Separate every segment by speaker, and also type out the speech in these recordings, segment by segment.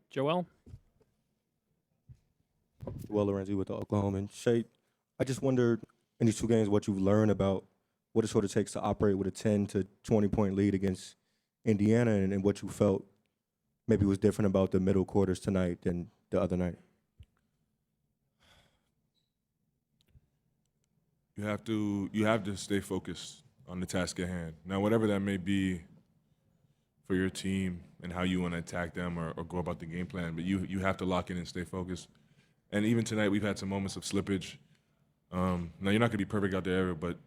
Speaker 1: Joel?
Speaker 2: Lorenzi with the Oklahoma. And Shai, I just wondered in these two games what you've learned about what it sort of takes to operate with a 10 to 20 point lead against Indiana, and what you felt maybe was different about the middle quarters tonight than the other night.
Speaker 3: You have to stay focused on the task at hand. Now, whatever that may be for your team and how you want to attack them or go about the game plan, but you have to lock in and stay focused. And even tonight, we've had some moments of slippage. Now, you're not going to be perfect out there ever, but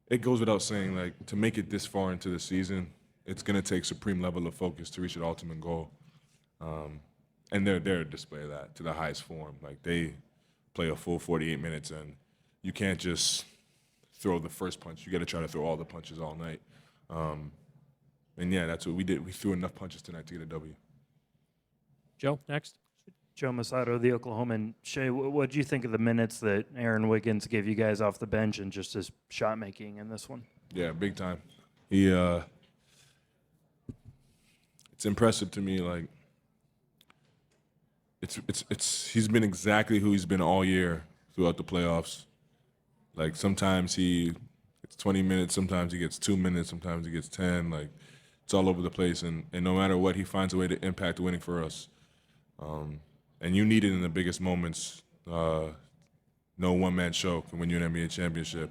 Speaker 3: it goes without saying, like, to make it this far into the season, it's going to take supreme level of focus to reach an ultimate goal. And they're a display of that to the highest form. Like, they play a full 48 minutes, and you can't just throw the first punch. You got to try to throw all the punches all night. And yeah, that's what we did. We threw enough punches tonight to get a W.
Speaker 1: Joe, next.
Speaker 4: Joe Masato, the Oklahoman. Shai, what do you think of the minutes that Aaron Wiggins gave you guys off the bench and just his shot making in this one?
Speaker 3: Yeah, big time. He, it's impressive to me. Like, he's been exactly who he's been all year throughout the playoffs. Like, sometimes he gets 20 minutes, sometimes he gets 2 minutes, sometimes he gets 10. Like, it's all over the place, and no matter what, he finds a way to impact winning for us. And you need it in the biggest moments. No one-man show can win you an NBA championship.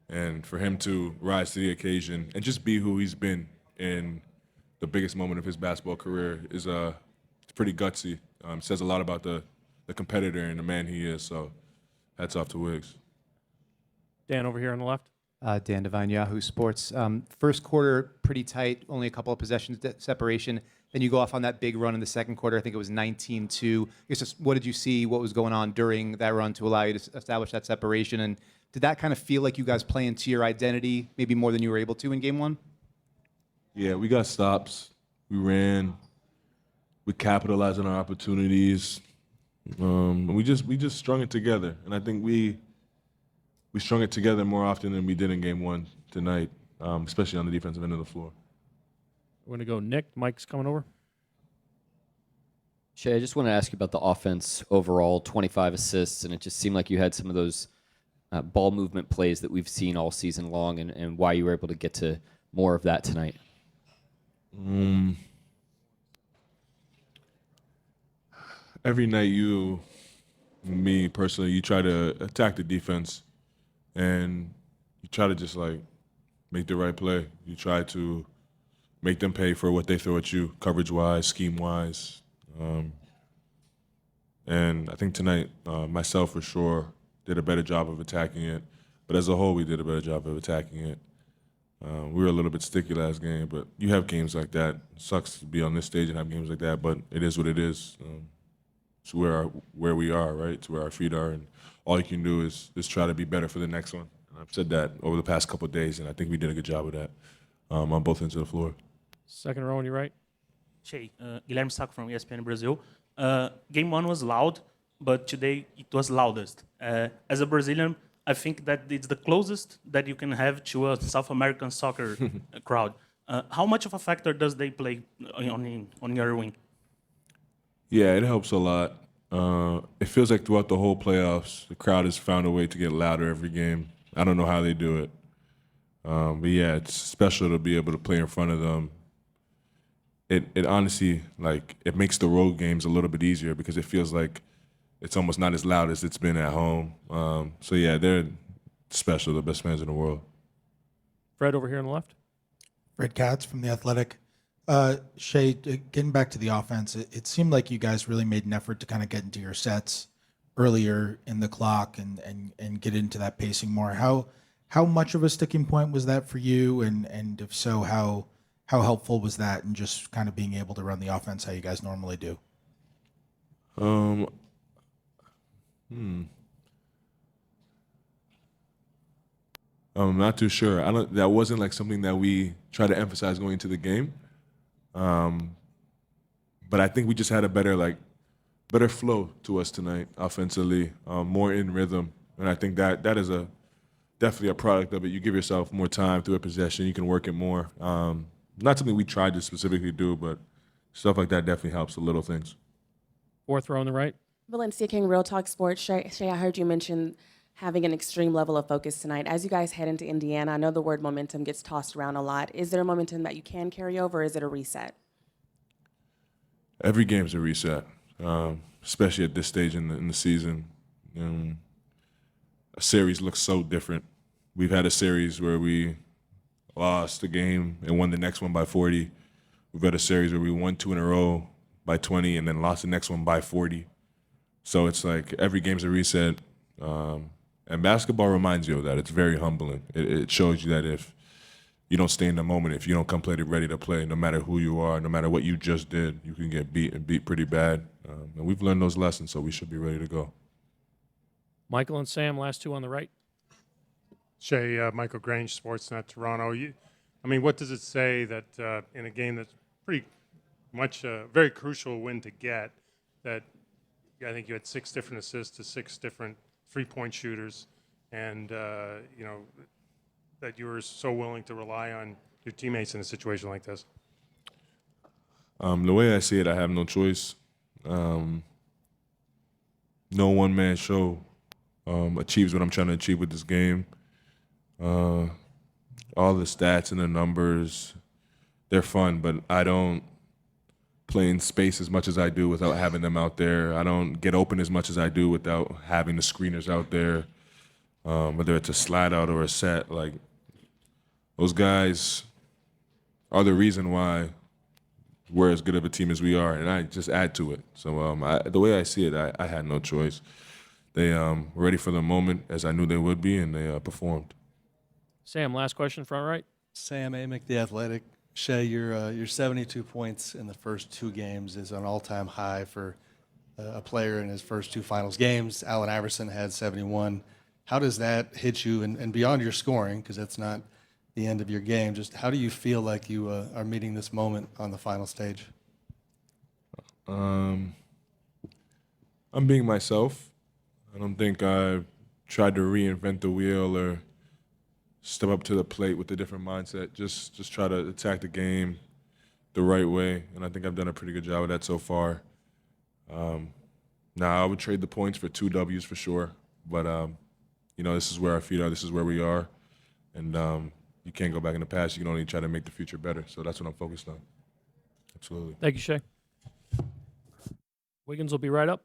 Speaker 3: And for him to rise to the occasion and just be who he's been in the biggest moment of his basketball career is it's pretty gutsy. Says a lot about the competitor and the man he is. So hats off to Wiggs.
Speaker 1: Dan over here on the left.
Speaker 5: Dan Devine, Yahoo Sports. First quarter, pretty tight, only a couple of possessions separation. Then you go off on that big run in the second quarter. I think it was 19-2. I guess just what did you see? What was going on during that run to allow you to establish that separation? And did that kind of feel like you guys play into your identity, maybe more than you were able to in game one?
Speaker 3: Yeah, we got stops. We ran. We capitalized on our opportunities. We just strung it together. And I think we strung it together more often than we did in game one tonight, especially on the defensive end of the floor.
Speaker 1: We're going to go Nick. Mike's coming over.
Speaker 6: Shai, I just want to ask you about the offense overall, 25 assists, and it just seemed like you had some of those ball movement plays that we've seen all season long, and why you were able to get to more of that tonight.
Speaker 3: Every night me personally, you try to attack the defense, and you try to just, like, make the right play. You try to make them pay for what they throw at you, coverage-wise, scheme-wise. And I think tonight, myself for sure, did a better job of attacking it. But as a whole, we did a better job of attacking it. We were a little bit sticky last game, but you have games like that. It sucks to be on this stage and have games like that, but it is what it is. It's where we are, right? It's where our feet are, and all you can do is try to be better for the next one. And I've said that over the past couple of days, and I think we did a good job of that on both ends of the floor.
Speaker 1: Second row on your right.
Speaker 7: Shai, Guilherme Sacco from ESPN Brazil. Game one was loud, but today it was loudest. As a Brazilian, I think that it's the closest that you can have to a South American soccer crowd. How much of a factor does they play on your wing?
Speaker 3: Yeah, it helps a lot. It feels like throughout the whole playoffs, the crowd has found a way to get louder every game. I don't know how they do it. But yeah, it's special to be able to play in front of them. It honestly, like, it makes the road games a little bit easier because it feels like it's almost not as loud as it's been at home. So yeah, they're special, the best fans in the world.
Speaker 1: Fred over here on the left.
Speaker 8: Fred Katz from The Athletic. Shai, getting back to the offense, it seemed like you guys really made an effort to kind of get into your sets earlier in the clock and get into that pacing more. How much of a sticking point was that for you? And if so, how helpful was that in just kind of being able to run the offense how you guys normally do?
Speaker 3: I'm not too sure. That wasn't like something that we tried to emphasize going into the game. But I think we just had a better flow to us tonight offensively, more in rhythm, and I think that is definitely a product of it. You give yourself more time through a possession, you can work it more. Not something we tried to specifically do, but stuff like that definitely helps. The little things.
Speaker 1: Fourth row on the right.
Speaker 9: Valencia King, Real Talk Sports. Shay, I heard you mention having an extreme level of focus tonight. As you guys head into Indiana, I know the word momentum gets tossed around a lot. Is there a momentum that you can carry over, or is it a reset?
Speaker 3: Every game's a reset, especially at this stage in the season. A series looks so different. We've had a series where we lost a game and won the next one by 40. We've had a series where we won 2 in a row by 20 and then lost the next one by 40. So it's like every game's a reset. And basketball reminds you of that. It's very humbling. It shows you that if you don't stay in the moment, if you don't come ready to play, no matter who you are, no matter what you just did, you can get beat and beat pretty bad. And we've learned those lessons, so we should be ready to go.
Speaker 1: Michael and Sam, last two on the right.
Speaker 10: Shea, Michael Grange, Sportsnet Toronto. What does it say that in a game that's pretty much a very crucial win to get, that I think you had 6 different assists to 6 different three-point shooters, and that you were so willing to rely on your teammates in a situation like this?
Speaker 3: The way I see it, I have no choice. No one-man show achieves what I'm trying to achieve with this game. All the stats and the numbers, they're fun, but I don't play in space as much as I do without having them out there. I don't get open as much as I do without having the screeners out there, whether it's a slide out or a set. Like, those guys are the reason why we're as good of a team as we are, and I just add to it. So the way I see it, I had no choice. They were ready for the moment, as I knew they would be, and they performed.
Speaker 1: Sam, last question, front right.
Speaker 11: Sam Amick, The Athletic. Shea, your 72 points in the first 2 games is an all-time high for a player in his first 2 finals games. Allen Iverson had 71. How does that hit you? And beyond your scoring, because that's not the end of your game, just how do you feel like you are meeting this moment on the final stage?
Speaker 3: I'm being myself. I don't think I tried to reinvent the wheel or step up to the plate with a different mindset. Just try to attack the game the right way, and I think I've done a pretty good job of that so far. Now I would trade the points for 2 W's for sure, but this is where our feet are. This is where we are, and you can't go back in the past. You can only try to make the future better. So that's what I'm focused on. Absolutely.
Speaker 1: Thank you, Shay. Wiggins will be right up.